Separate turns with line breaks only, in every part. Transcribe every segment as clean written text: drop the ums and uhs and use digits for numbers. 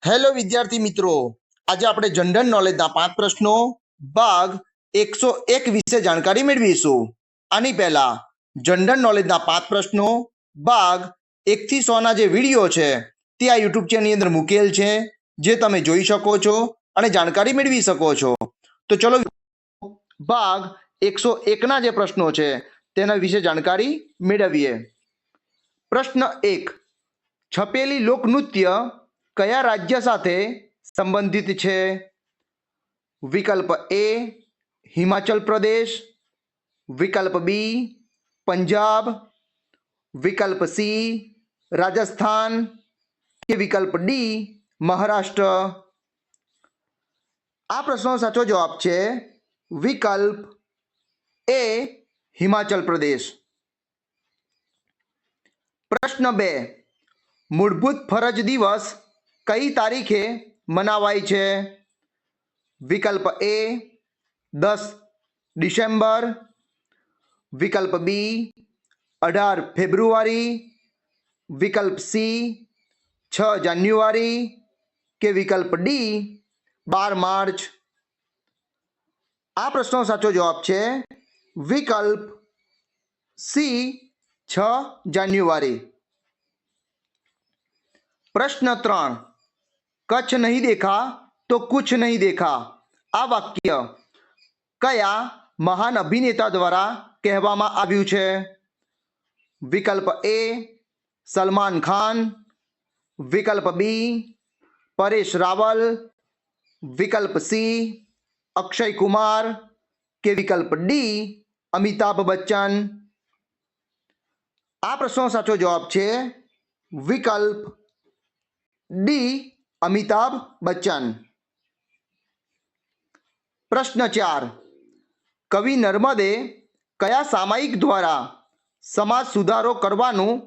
Hello વિદ્યાર્થી મિત્રો, આજે આપણે જનરલ નોલેજના 5 પ્રશ્નો ભાગ 101 વિશે જાણકારી મેળવીશું. આની પહેલા જનરલ નોલેજના 5 પ્રશ્નો ભાગ 1 થી 100 ના જે વિડીયો છે તે આ યુટ્યુબ ચેનલની અંદર મૂકેલ છે, જે તમે જોઈ શકો છો અને જાણકારી મેળવી શકો છો. તો ચલો ભાગ 101 ના જે પ્રશ્નો છે તેના વિશે જાણકારી મેળવીએ. પ્રશ્ન 1. છપેલી લોકનૃત્ય કયા રાજ્ય સાથે સંબંધિત છે? વિકલ્પ એ હિમાચલ પ્રદેશ, વિકલ્પ બી પંજાબ, વિકલ્પ સી રાજસ્થાન કે વિકલ્પ ડી મહારાષ્ટ્ર. આ પ્રશ્નનો સાચો જવાબ છે વિકલ્પ એ હિમાચલ પ્રદેશ. પ્રશ્ન 2. મૂળભૂત ફરજ દિવસ કઈ તારીખે મનાવાય છે? વિકલ્પ એ 10 ડિસેમ્બર, વિકલ્પ બી 18 ફેબ્રુઆરી, વિકલ્પ સી 6 જાન્યુઆરી કે વિકલ્પ ડી 12 માર્ચ. આ પ્રશ્નનો સાચો જવાબ છે વિકલ્પ સી 6 જાન્યુઆરી. પ્રશ્ન 3. કચ્છ નહીં દેખા તો કુછ નહીં દેખા આ વાક્ય કયા મહાન અભિનેતા દ્વારા કહેવામાં આવ્યું છે? વિકલ્પ એ સલમાન ખાન, વિકલ્પ બી પરેશ રાવલ, વિકલ્પ સી અક્ષય કુમાર કે વિકલ્પ ડી અમિતાભ બચ્ચન. આ પ્રશ્નનો સાચો જવાબ છે વિકલ્પ ડી અમિતાભ બચ્ચન. પ્રશ્ન 4. કવિ નર્મદે કયા સામાયિક દ્વારા સમાજ સુધારો કરવાનું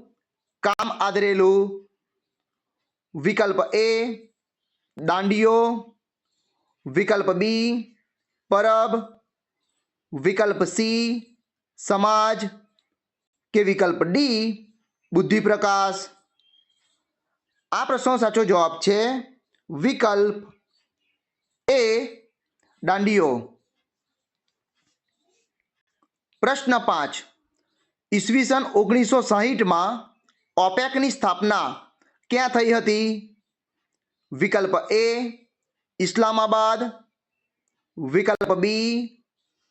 કામ આદરેલું? વિકલ્પ એ દાંડિયો, વિકલ્પ બી પરબ, વિકલ્પ સી સમાજ કે વિકલ્પ ડી બુદ્ધિપ્રકાશ. આ પ્રશ્નનો સાચો જવાબ છે વિકલ્પ એ દાંડિયો. પ્રશ્ન 5. ઈસવીસન 1960માં ઓપેકની સ્થાપના ક્યાં થઈ હતી? વિકલ્પ એ ઇસ્લામાબાદ, વિકલ્પ બી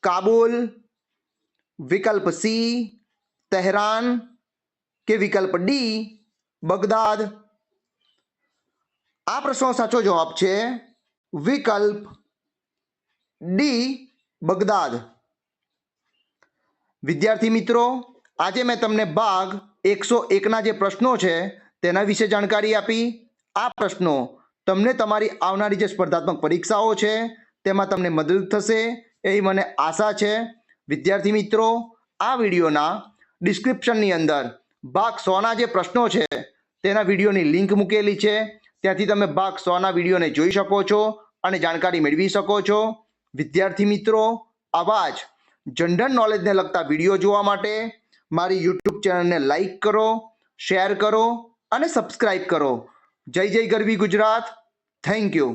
કાબુલ, વિકલ્પ સી તહેરાન કે વિકલ્પ ડી બગદાદ. આ પ્રશ્નનો સાચો જવાબ છે વિકલ્પ ડી બગદાદ. વિદ્યાર્થી મિત્રો, આજે મેં તમને ભાગ 101ના જે પ્રશ્નો છે તેના વિશે જાણકારી આપી. આ પ્રશ્નો તમને તમારી આવનારી જે સ્પર્ધાત્મક પરીક્ષાઓ છે તેમાં તમને મદદ થશે એવી મને આશા છે. વિદ્યાર્થી મિત્રો, આ વિડીયોના ડિસ્ક્રિપ્શનની અંદર ભાગ 100ના જે પ્રશ્નો છે તેના વિડીયોની લિંક મૂકેલી છે, ત્યાંથી તમે ભાગ 100ના વિડીયોને જોઈ શકો છો અને જાણકારી મેળવી શકો છો. વિદ્યાર્થી મિત્રો, આવા જ જનરલ નોલેજને લગતા વિડીયો જોવા માટે મારી યુટ્યુબ ચેનલને લાઈક કરો, શેર કરો અને સબસ્ક્રાઈબ કરો. જય જય ગરવી ગુજરાત. Thank you.